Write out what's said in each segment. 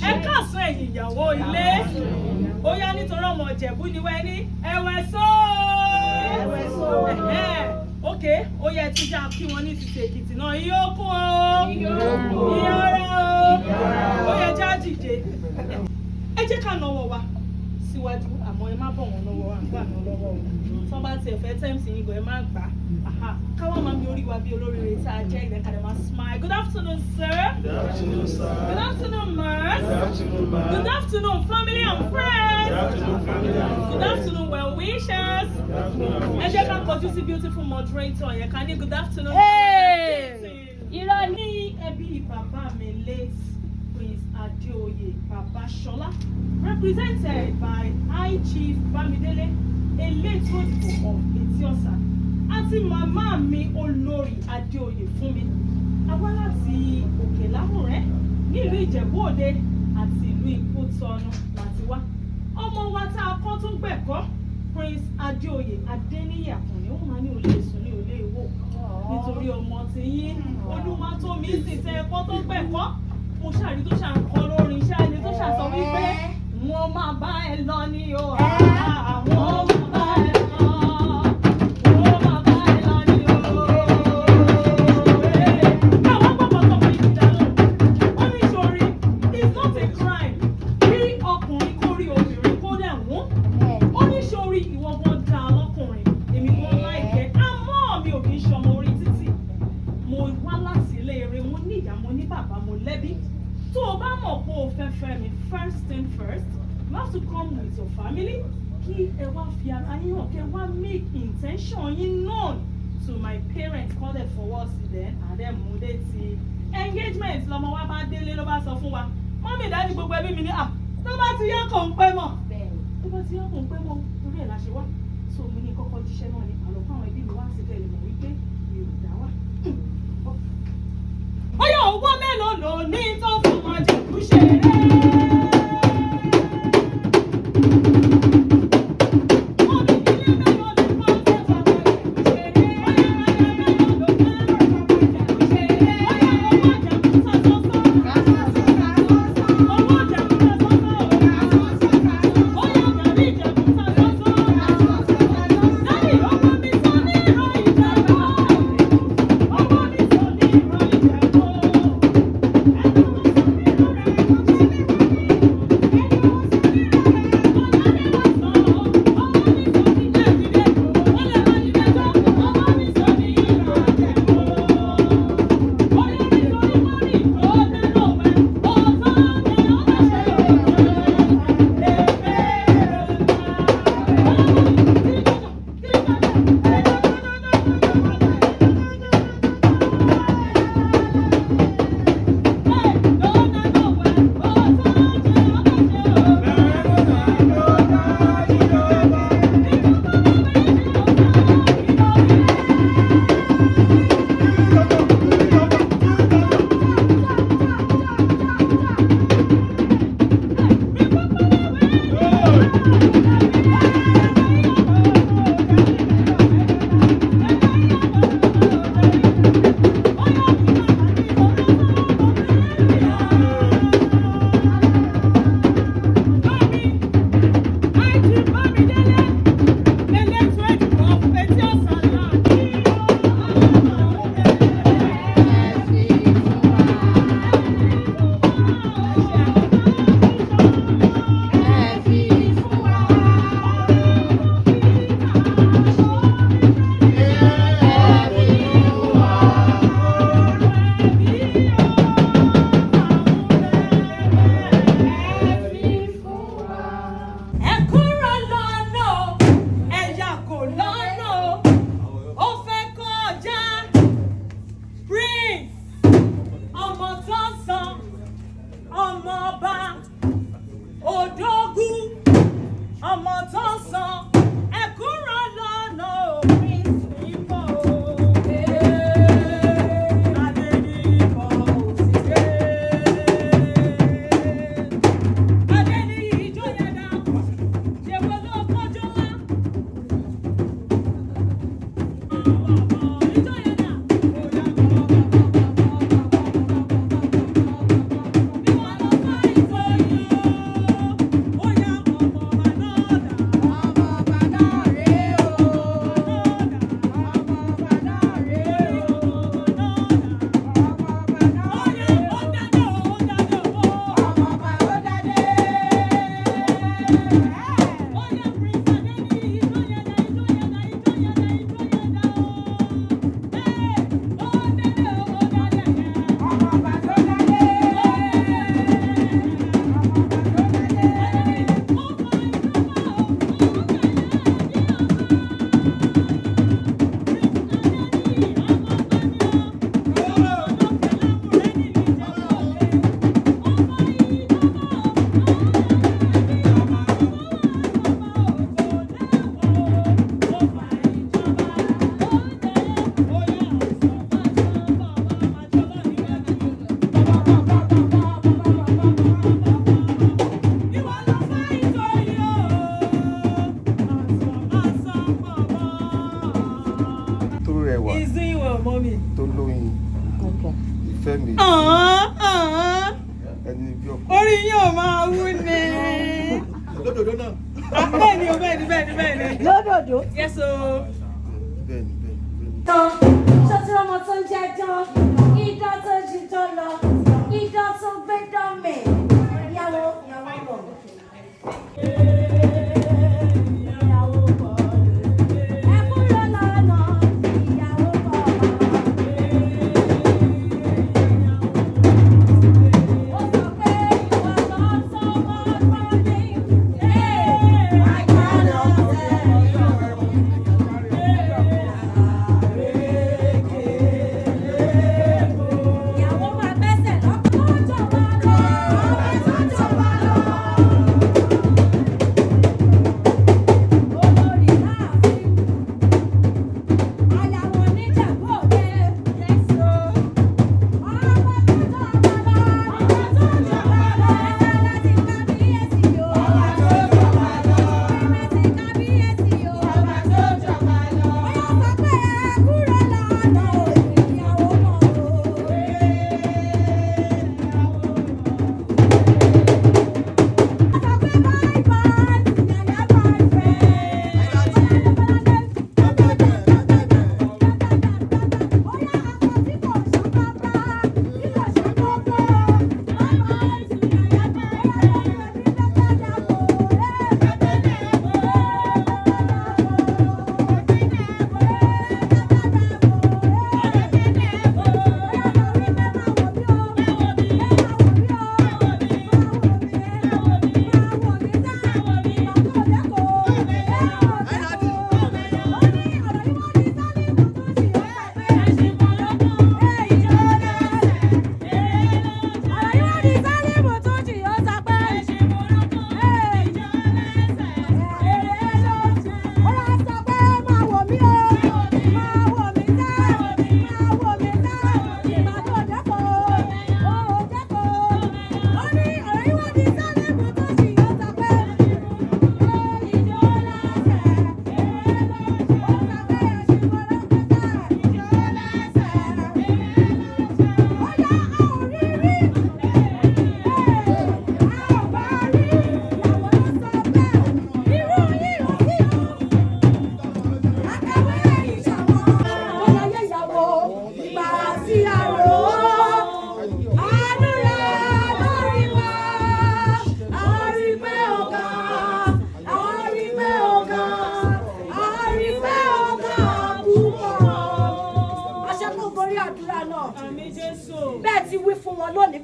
ẹ káàsán ẹ̀yin ìyàwó ilé ó yá nítorí ọmọ Ìjẹ̀bú ni wẹ́ ní ẹ̀wẹ̀ só ókè ó yẹ tí já kí wọ́n ní ti ṣe Èkìtì náà ìyókù o ìyọ̀rọ̀ o ó yẹ já dìde ẹ jẹ́ ká náwó wa síwájú àmọ́ ẹ má bọ̀ wọ́n lọ́wọ́ àgbà náà lọ́wọ́ o tó bá tiẹ̀ fẹ́ tẹ́ǹsì yín gan ẹ má gbà á káwọn máa mi orí wa bí olóríire tá a jẹ́ ìdẹ́ kàdé máa smile. Good afternoon, sir. Good afternoon, sir. Good afternoon, Mars. Good afternoon, ma'am. Good afternoon, family and friends. Good afternoon, family and friends. Good afternoon, well wishers. Good afternoon, ẹ jẹ́ ká kọjú sí beautiful moderator yẹn ká ní good afternoon. Irọ́ ní ẹbí bàbá mi late Prince Adeoye Babashola, represented by High Chief Bamidele, a late Rodifo of Etiosa, àti màmá mi Olórí Adeoye fún mi. Àwa láti Òkè Lámùrẹ́ nílùú Ìjẹ̀bú Òde àti ìlú Ìkútọ́nù láti wá. Ọmọ wa tá a kọ́ tún gbẹ̀kọ́ Prince Adeoye Adeniyi Àkànní ó máa ní olè sùn ní olè ìwò nítorí ọmọ tí yín Olúwa Tomisin tẹ ẹ̀kọ́ tó gbẹ̀kọ́. Mo ṣàrí tó ṣàǹkọ lórin iṣẹ́ ẹni tó ṣàṣọ wípé wọ́n máa bá ẹ lọ ní o àwọn máa bá ẹ lọ wọ́n máa bá ẹ lọ ní o. Àwọn gbọ́dọ̀ tọmọ yìí dáná ó ní sori it's not a crime kí ọkùnrin kó rí obìnrin kó dẹ̀ wọ́n ó ní sori ìwọ gan dá lọ́kùnrin èmi gan láìpẹ́ àmọ́ mi ò kì í ṣọmọ orí títì mo wá láti ilé eré mo ní ìyá mo ní bàbá mo lẹ́bí. So bá mọ̀ pé o fẹ́ fẹ́ mi first thing first you have to come with your family kí ẹ wá fi ara yín hàn kí ẹ wá make intention yín known to my parents call them for us then and then mo dé ti engagement lọmọ wa bá délé ló bá sọ fún wa mọ́mí ìdájí gbogbo ẹbí mi ní tó bá ti yá kò ń pẹ́ mọ̀ tó bá ti yá kò ń pẹ́ mọ̀ torí ẹ̀ la ṣe wá so mo ní kọ́kọ́ jíṣẹ́ náà ní àlọ́ fún àwọn ẹbí mi wá sí bẹ́ẹ̀ lè mọ̀ wípé mi ò dá wà. Bóyá owó mélòó lò ní tó fún wọn Ìjẹ̀bú ṣeré. Orí yóò máa wú ni. Lódòdó náà. Bẹ́ẹ̀ni o, bẹ́ẹ̀ni. Lódòdó. Yes o. Bẹ́ẹ̀ni. Tán, ṣọ́tí ọmọ tó ń jẹ́ dán, idán tó jí tó lọ, idán tó gbé dán mẹ́, ìyàwó bọ̀.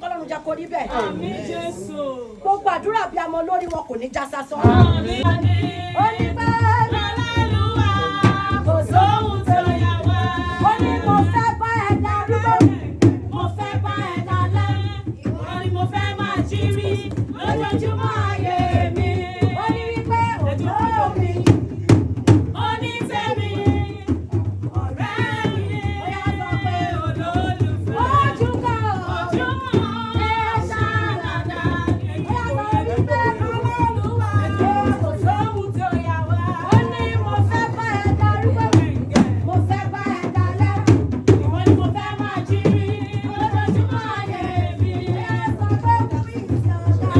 Àmín Jésù. Gbogbo àdúrà bí amọ lórí wọn kò ní já sásán. Àmín. Ó ní bẹ́ẹ̀ lọ́lọ́lúwa kò sóhun tó yà wá. Ó ní mo fẹ́ bá ẹ darúgbó, mo fẹ́ bá ẹ dalẹ̀. Ìwọ ni mo fẹ́ máa jírí lójoojúmọ́ ayé mi. Ó ní wípé òjò mi, ó ní tèmi, ọ̀rẹ́ mi. Ó yá sọ pé olólùfẹ́. Ojú kan ojú mọ́ ẹ ṣáàlàdà. Ó yá sọ wípé lọ́lọ́lúwa kò sóhun tó yà wá. Ó ní mo fẹ́ bá ẹ darúgbó, mo fẹ́ bá ẹ dalẹ̀. Ìwọ ni mo fẹ́ máa jírí lójoojúmọ́ ayé mi. Ó yá sọ pé kò ní ìṣọ̀dá.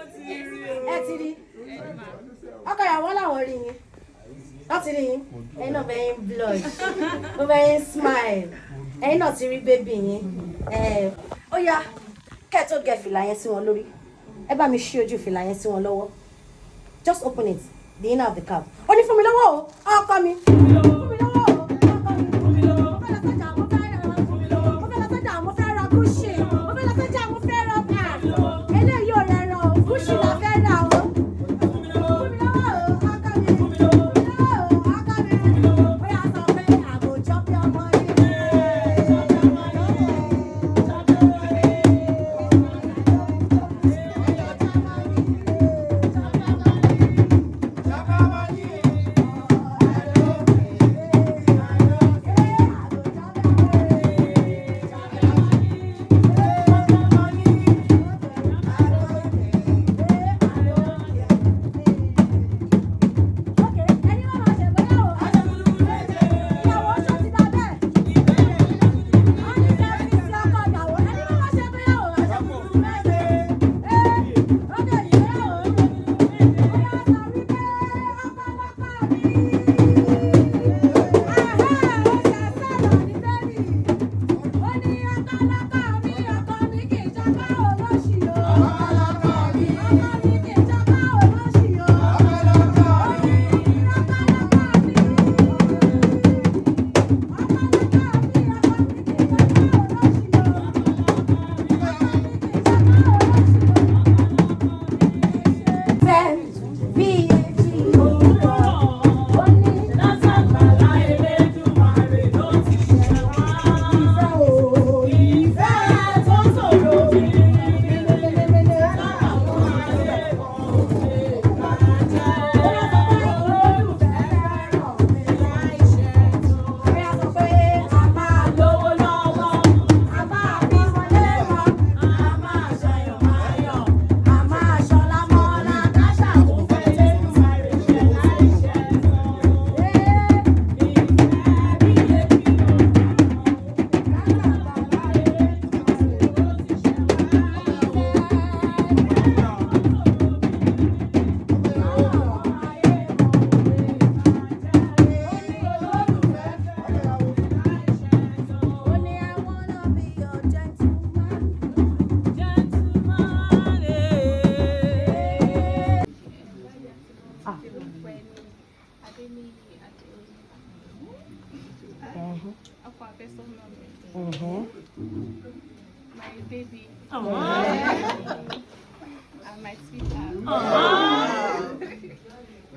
ẹ ti rí ọkọ ìyàwó làwọn rí yín láti rí yín ẹ̀yin náà bẹ́ẹ̀ ń blush ó bẹ́ẹ̀ ń smile ẹ̀yin náà ti rí bébì yín ó yá kẹ́ ẹ tó gẹ fìlà yẹn sí wọn lórí ẹ bá mi ṣí ojú fìlà yẹn sí wọn lọ́wọ́ just open it the inner of the cap ó ní fún mi lọ́wọ́ o ọkọ mi fún mi lọ́wọ́ o ọkọ mi fún mi lọ́wọ́ mo fẹ́ lọ sọ́jà mo fẹ́ ra Gucci mo fẹ́ lọ sọ́jà mo fẹ́ ra bag eléyìí ò rẹ̀ ràn o Gucci la fẹ́ rà o fún mi lọ́wọ́ o ọkọ mi fún mi lọ́wọ́ o ọkọ mi ó yà sọ pé àbòjọ́ bí ọmọ yìí. My baby. And my sweetheart.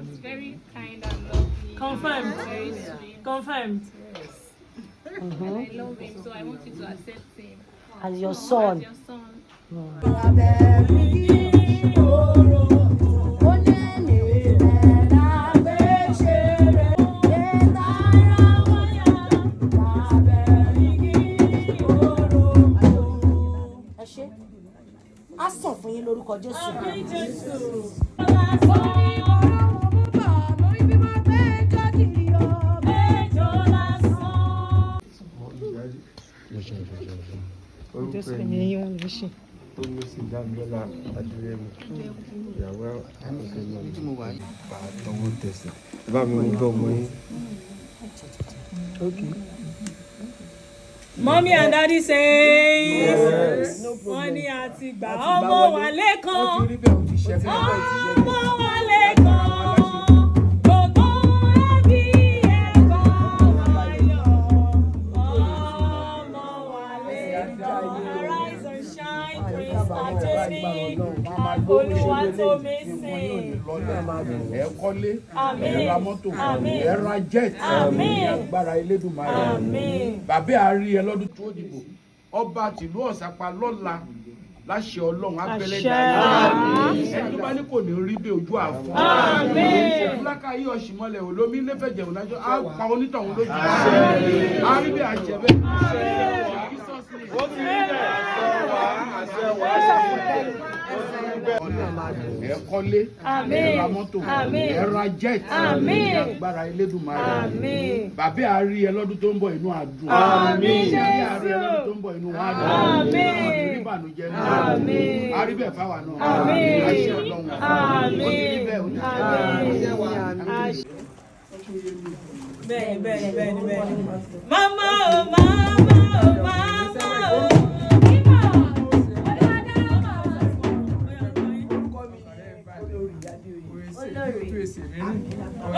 It's very kind and lovely. Confirmed. Very sweet. Confirmed. Yes. And I love him, so I want you to accept him. As your son. As your son. A sọ fún yín lórúkọ Jésù. Tomisin Damilola Adeoye ìyàwó àkọsẹ náà bá tọwọ́ tẹsẹ̀ bá mi ń gbọ́ ọmọ yín. Mommy and daddy says, wọ́n ní àti gbà ọmọ wa lẹ́kan, ọmọ wa lẹ́kan, gbogbo ẹbí ẹ̀kọ́ ayọ̀, ọmọ wa lẹ́kan. Arise and shine, Prince Adeniyi, Olúwa Tomisin. Ẹ kọ́lé, Àmín. ẹ ra mọ́tò, Àmín. ẹ ra jet, Àmín. agbára Elédùmarè. Àmín. Bàbá àárí ẹ lọ́dún tó dìbò, ọba tìlú Ọ̀sápá lọ́la láṣẹ Ọlọ́run abẹ́lẹ́ dáadáa. Ẹni tó bá ní kò ní rí bí ojú àfọ́. Ìfúlákà yí ọ̀ṣìmọ́lẹ̀ olómi lẹ́fẹ̀jẹ̀ ònájọ́ á pa onítọ̀hún lójú. Á rí bí àjẹbẹ́. ẹ kọ́lé, ẹ ra mọ́tò, ẹ ra jet, agbára Elédùmarè. Bàbá àárí ẹ lọ́dún tó ń bọ̀ inú àdùn. Ìyá àárí ẹ lọ́dún tó ń bọ̀ inú wa dùn. Àdùn ìbànújẹ́ náà. Àárí bẹ̀ fáwa náà. Àṣẹ Ọlọ́run. Ó ti rí bẹ́ẹ̀ ó ti rí bẹ́ẹ̀. Bẹ́ẹ̀ni. Mama o, mama o, mama o.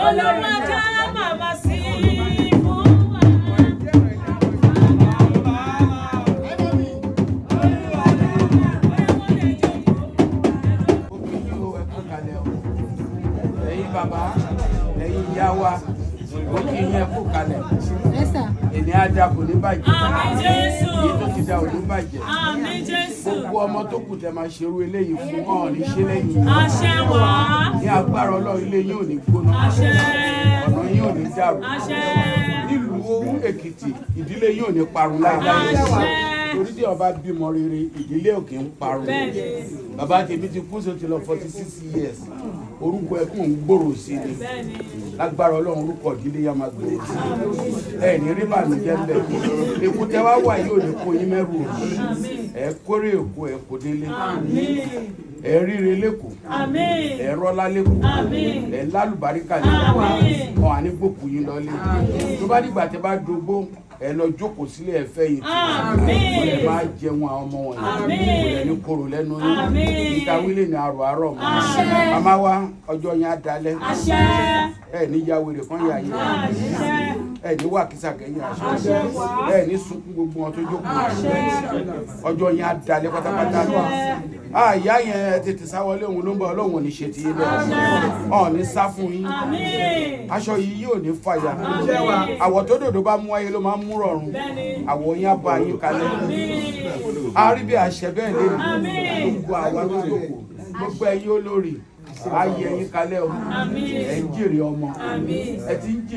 Olórí ajá màmá sí fún wa. Ẹ̀yin bàbá, ẹ̀yin ìyá wa, ó kì í yẹn kú kalẹ̀. Èmi á da kò ní bàjẹ́. Àmín Jésù. Èyí tó ti da ò ní bàjẹ́. Àmín Jésù. Gbogbo ọmọ tó kù tẹ máa ṣerú eléyìí fún wọn ní ṣe lẹ́yìn. Àṣẹ wá. Ní agbára Ọlọ́run ilé yín ò ní gbóná. Àṣẹ. Ọ̀nà yín ò ní dàrú. Àṣẹ. Nílùú Èkìtì, ìdílé yín ò ní parun láíláí. Àṣẹ. Torí tí ọba bímọ rere, ìdílé ò kì í parun. Bàbá tèmi ti kú sí ti lọ 46 years. Orúkọ ẹkún ń gbòòrò sí ni. Lágbára Ọlọ́run orúkọ ìdílé yá máa gbòòrò sí. Ẹ ní rí bàmíjẹ́ ń bẹ̀. Èkó tẹ wá wà yóò ní kó yín mẹ́rù òní. Ẹ kórè Èkó ẹ kò délé. Ẹ ríre lẹ́kọ̀ọ́. Ẹ rọ́lá lẹ́kọ̀ọ́. Ẹ lálùbáríkà lẹ́kọ̀ọ́. Ọ̀ àní gbòkú yín lọ́lé. Tó bá dìgbà tẹ bá dógbó, ẹ lọ jókòó sílé ẹ fẹ́ yìí. Ẹ máa jẹun àwọn ọmọ wọ̀nyí. Ẹ ní kóró lẹ́nu yín. Ìta wílé ní àrò àárọ̀ mọ́. Màmá wa ọjọ́ yẹn á dalẹ̀. Ẹ ní ya wèrè kan yà yín. Ẹ ní wà kísà kẹ́yìn àṣẹ. Ẹ ní sunkún gbogbo wọn tó jókòó. Ọjọ́ yẹn á dalẹ̀ pátápátá. Ìyá yẹn tètè sáwọlé òun ló ń bọ̀ Ọlọ́run ò ní ṣe ti yé bẹ́ẹ̀. Ọ̀ ní sá fún yín. Aṣọ yìí yóò ní fàyà. Àwọ̀ tó dòdò bá mú ayé ló máa ń mú rọrùn. Àwọ̀ yín á bá yín kalẹ̀. A rí bí àṣẹ bẹ́ẹ̀ lé gbogbo àwa tó jókòó. Gbogbo ẹ̀yin olórí, ayé ẹ̀yin kalẹ̀ o. Ẹ ń jèrè ọmọ. Ẹ ti ń jèrè.